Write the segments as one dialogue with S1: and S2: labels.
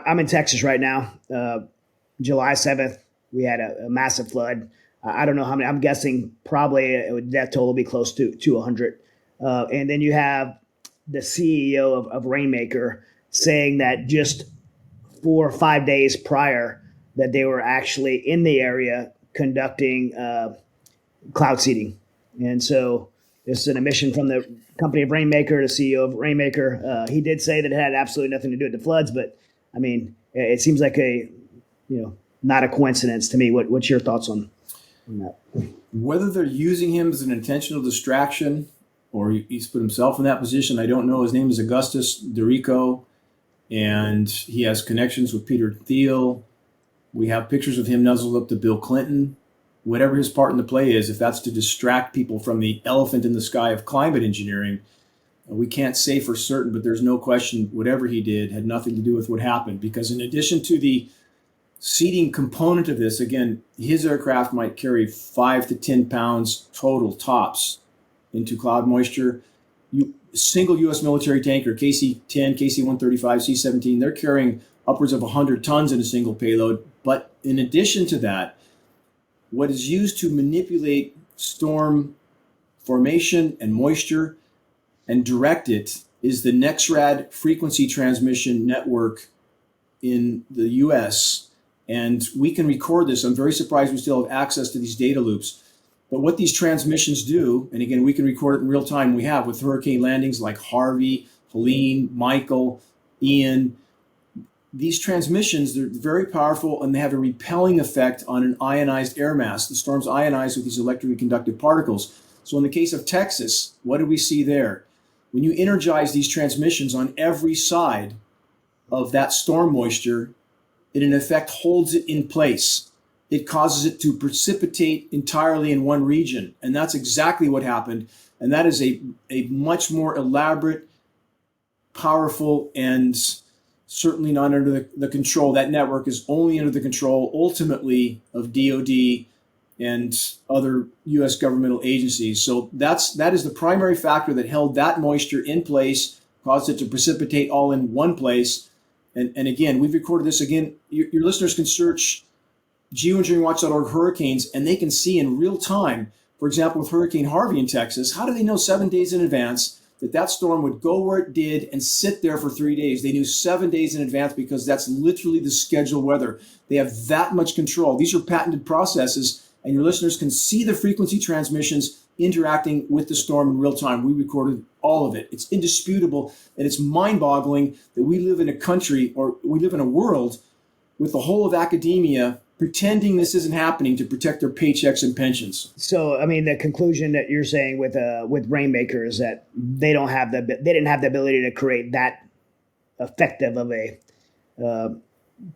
S1: I'm in Texas right now. July 7th, we had a massive flood. I don't know how many. I'm guessing probably death toll will be close to 100. And then you have the CEO of Rainmaker saying that just 4 or 5 days prior that they were actually in the area conducting cloud seeding. And so this is an admission from the company of Rainmaker, the CEO of Rainmaker. He did say that it had absolutely nothing to do with the floods, but I mean, it seems like not a coincidence to me. What's your thoughts on that?
S2: Whether they're using him as an intentional distraction or he's put himself in that position, I don't know. His name is Augustus Dorico, and he has connections with Peter Thiel. We have pictures of him nuzzled up to Bill Clinton. Whatever his part in the play is, if that's to distract people from the elephant in the sky of climate engineering, we can't say for certain, but there's no question whatever he did had nothing to do with what happened. Because in addition to the seeding component of this, again, his aircraft might carry 5 to 10 pounds total tops into cloud moisture. Single U.S. military tanker, KC-10, KC-135, C-17, they're carrying upwards of 100 tons in a single payload. But in addition to that, what is used to manipulate storm formation and moisture and direct it is the Nexrad frequency transmission network in the US. And we can record this. I'm very surprised we still have access to these data loops. But what these transmissions do, and again, we can record it in real time, we have with hurricane landings like Harvey, Helene, Michael, Ian. These transmissions, they're very powerful and they have a repelling effect on an ionized air mass. The storm's ionized with these electrically conductive particles. So in the case of Texas, what do we see there? When you energize these transmissions on every side of that storm moisture, it in effect holds it in place. It causes it to precipitate entirely in one region. And that's exactly what happened. And that is a much more elaborate, powerful, and certainly not under the control. That network is only under the control, ultimately, of DOD and other U.S. governmental agencies. So that is the primary factor that held that moisture in place, caused it to precipitate all in one place. And again, we've recorded this. Again, your listeners can search geoengineeringwatch.org hurricanes, and they can see in real time, for example, with Hurricane Harvey in Texas, how do they know 7 days in advance that storm would go where it did and sit there for 3 days? They knew 7 days in advance because that's literally the scheduled weather. They have that much control. These are patented processes, and your listeners can see the frequency transmissions interacting with the storm in real time. We recorded all of it. It's indisputable, and it's mind-boggling that we live in a country, or we live in a world with the whole of academia pretending this isn't happening to protect their paychecks and pensions.
S1: So, I mean, the conclusion that you're saying with Rainmaker is that they didn't have the ability to create that effective of a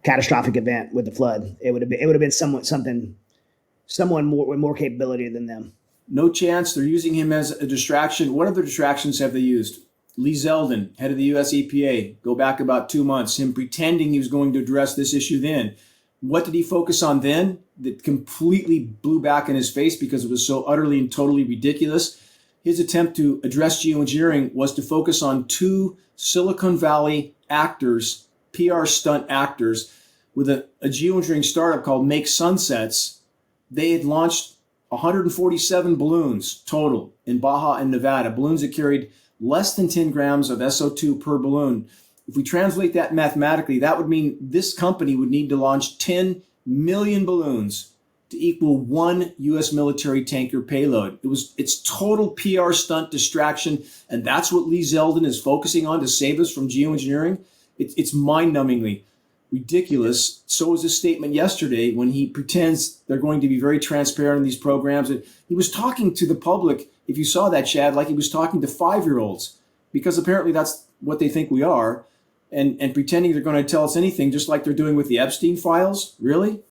S1: catastrophic event with the flood. It would have been someone more with more capability than them.
S2: No chance. They're using him as a distraction. What other distractions have they used? Lee Zeldin, head of the U.S. EPA, go back about 2 months, him pretending he was going to address this issue then. What did he focus on then that completely blew back in his face because it was so utterly and totally ridiculous? His attempt to address geoengineering was to focus on 2 Silicon Valley actors, PR stunt actors, with a geoengineering startup called Make Sunsets. They had launched 147 balloons total in Baja and Nevada, balloons that carried less than 10 grams of SO2 per balloon. If we translate that mathematically, that would mean this company would need to launch 10 million balloons to equal 1 U.S. military tanker payload. It's total PR stunt distraction, and that's what Lee Zeldin is focusing on to save us from geoengineering. It's mind-numbingly ridiculous. So was his statement yesterday when he pretends they're going to be very transparent in these programs. And he was talking to the public, if you saw that, Chad, like he was talking to 5-year-olds, because apparently that's what they think we are. And pretending they're going to tell us anything, just like they're doing with the Epstein files. Really?